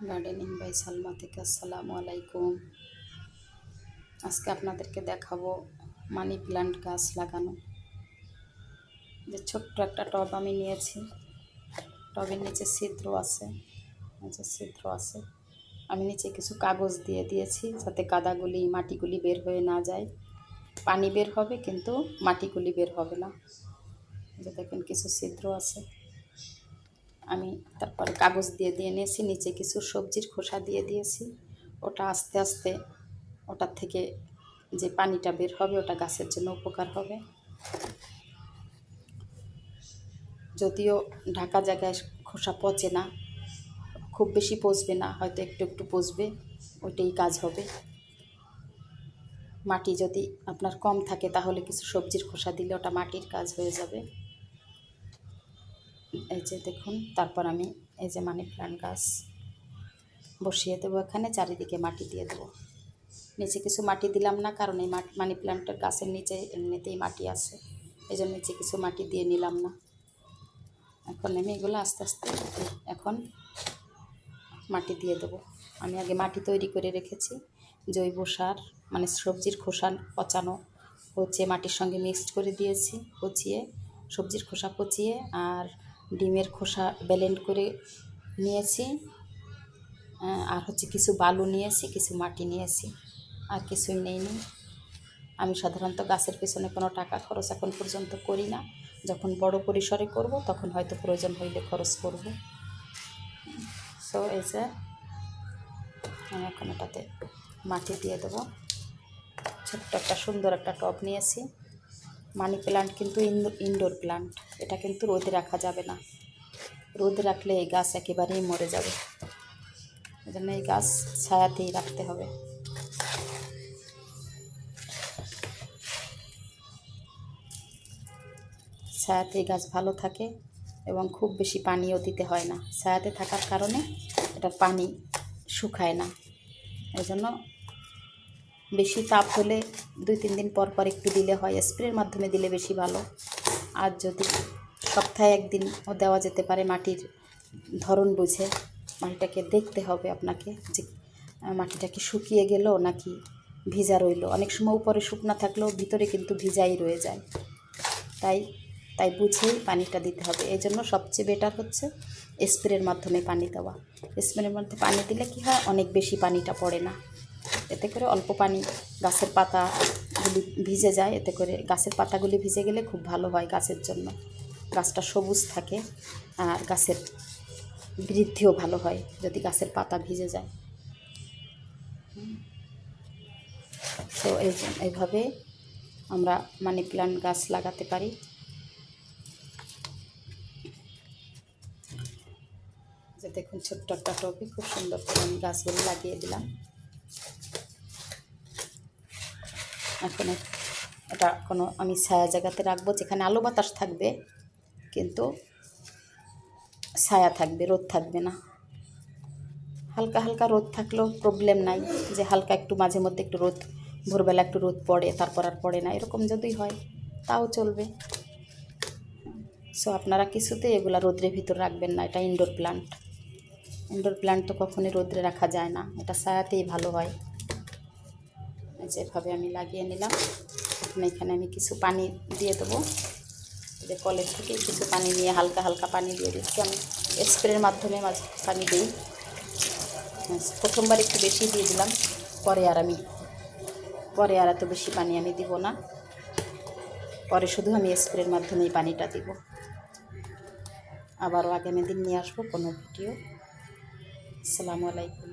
Gardening by Salma থেকে আসসালামু আলাইকুম। আজকে আপনাদেরকে দেখাবো মানি প্ল্যান্ট গাছ লাগানো। যে ছোট্ট একটা টব আমি নিয়েছি, টবের নিচে ছিদ্র আছে, আমি নিচে কিছু কাগজ দিয়ে দিয়েছি যাতে কাদাগুলি মাটিগুলি বের হয়ে না যায়। পানি বের হবে কিন্তু মাটিগুলি বের হবে না। যে দেখেন কিছু ছিদ্র আছে, আমি তারপরে কাগজ দিয়ে নিয়েছি, নিচে কিছু সবজির খোসা দিয়ে দিয়েছি। ওটা আস্তে আস্তে ওটার থেকে যে পানিটা বের হবে ওটা গাছের জন্য উপকার হবে। যদিও ঢাকা জায়গায় খোসা পচে না, খুব বেশি পচবে না, হয়তো একটু একটু পচবে, ওইটাই কাজ হবে। মাটি যদি আপনার কম থাকে তাহলে কিছু সবজির খোসা দিলে ওটা মাটির কাজ হয়ে যাবে। এই যে দেখুন, তারপর আমি এই যে মানি প্ল্যান্ট গাছ বসিয়ে দেবো এখানে, চারিদিকে মাটি দিয়ে দেবো। নিচে কিছু মাটি দিলাম না, কারণ এই মানি প্ল্যান্টের গাছের নিচে এমনিতেই মাটি আছে, এই জন্য নিচে কিছু মাটি দিয়ে নিলাম না। এখন আমি এগুলো আস্তে আস্তে এখন মাটি দিয়ে দেবো। আমি আগে মাটি তৈরি করে রেখেছি, জৈব সার মানে সবজির খোসা পচানো হচ্ছে, মাটির সঙ্গে মিক্সড করে দিয়েছি, পচিয়ে সবজির খোসা পচিয়ে, আর ডিমের খোসা ব্লেন্ড করে নিয়েছি, আর হচ্ছে কিছু বালু নিয়েছি, কিছু মাটি নিয়েছি, আর কিছুই নেইনি। আমি সাধারণত গাছের পেছনে কোনো টাকা খরচ এখন পর্যন্ত করি না। যখন বড় পরিসরে করব তখন হয়তো প্রয়োজন হইলে খরচ করব। সো এই যে আমি এখন এটাতে মাটি দিয়ে দেবো। ছোট্ট একটা সুন্দর একটা টব নিয়েছি। মানি প্ল্যান্ট কিন্তু ইনডোর প্ল্যান্ট, এটা কিন্তু রোদে রাখা যাবে না। রোদে রাখলে এই গাছ একেবারেই মরে যাবে, এই জন্য এই গাছ ছায়াতেই রাখতে হবে। ছায়াতে গাছ ভালো থাকে এবং খুব বেশি পানিও দিতে হয় না। ছায়াতে থাকার কারণে এটা পানি শুকায় না, এই জন্য বেশি তাপ হলে 2-3 দিন পর পর একটু দিলে হয়, স্প্রের মাধ্যমে দিলে বেশি ভালো। আর যদি সপ্তাহে 1 দিনও দেওয়া যেতে পারে, মাটির ধরন বুঝে। মাটিটাকে দেখতে হবে আপনাকে যে মাটিটাকে শুকিয়ে গেল নাকি ভিজা রইল। অনেক সময় উপরে শুকনা থাকলেও ভিতরে কিন্তু ভিজাই রয়ে যায়, তাই বুঝেই পানিটা দিতে হবে। এই জন্য সবচেয়ে বেটার হচ্ছে স্প্রের মাধ্যমে পানি দেওয়া। স্প্রের মধ্যে পানি দিলে কি হয়, অনেক বেশি পানিটা পড়ে না, এতে করে অল্প পানি গাছের পাতাগুলি ভিজে যায়। এতে করে গাছের পাতাগুলি ভিজে গেলে খুব ভালো হয় গাছের জন্য, গাছটা সবুজ থাকে আর গাছের বৃদ্ধিও ভালো হয় যদি গাছের পাতা ভিজে যায়। তো এইভাবে আমরা মানি প্ল্যান্ট গাছ লাগাতে পারি। যে দেখুন, ছোট্ট একটা টবে খুব সুন্দর করে আমি গাছগুলো লাগিয়ে দিলাম। এখন এটা আমি ছায়া জায়গাতে রাখবো, যেখানে আলো বাতাস থাকবে কিন্তু ছায়া থাকবে, রোদ থাকবে না। হালকা হালকা রোদ থাকলেও প্রবলেম নাই, যে হালকা একটু মাঝে মধ্যে একটু রোদ, ভোরবেলা একটু রোদ পড়ে তারপর আর পড়ে না, এরকম যদি হয় তাও চলবে। সো আপনারা কিছুতেই এগুলা রোদ্রের ভিতর রাখবেন না, এটা ইনডোর প্ল্যান্ট। ইনডোর প্ল্যান্ট তো কখনই রোদ্রে রাখা যায় না, এটা ছায়াতেই ভালো হয়। যেভাবে আমি লাগিয়ে নিলাম, এখানে আমি কিছু পানি দিয়ে দেবো। যে কলের থেকে কিছু পানি নিয়ে হালকা হালকা পানি দিয়ে দিচ্ছি। আমি স্প্রের মাধ্যমে পানি দিই। প্রথমবার একটু বেশি দিয়ে দিলাম, পরে আর এত বেশি পানি আমি দিব না। পরে শুধু আমি স্প্রের মাধ্যমেই পানিটা দিব। আবারও আগামী দিন নিয়ে আসবো কোনো ভিডিও। আসসালামু আলাইকুম।